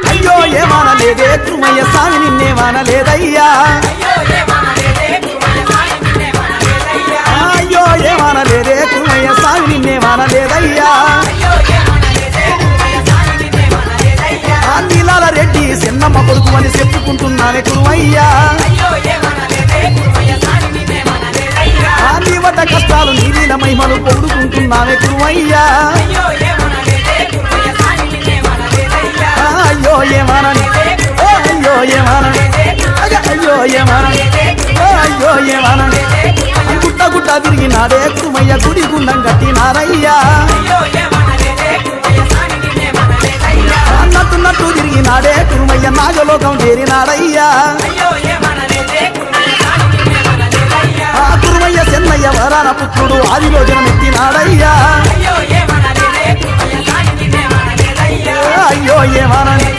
అయ్యో ఏమనలేదే కురుమయ్య స్వామి నిన్నేమనలేదయ్యా అయ్యో ఏమనలేదే కురుమయ్య స్వామి నిన్నేమనలేదయ్యా నీలాల రెడ్డి చిన్నమ్మ కొడుకు అని చెప్పుకుంటున్నానే కురుమయ్యా నీ వద్ద కష్టాలు నీలీల మహిమలు పొగుడుకుంటున్నానే కురుమయ్యా అయ్యో ఏమనని అయ్యో ఏమనని అయ్యో ఏమనని అయ్యో ఏమనని గుట్ట గుట్ట తిరిగినాడే కురుమయ్య గుడి గుండం కట్టినారయ్యా నట్టు తిరిగినాడే కురుమయ్య నాగలోకం చేరినాడయ్యా కురుమయ్య చెన్నయ్య వరాన పుత్రుడు ఆదిలో జనమెత్తినాడయ్యా అయ్యో ఏమనని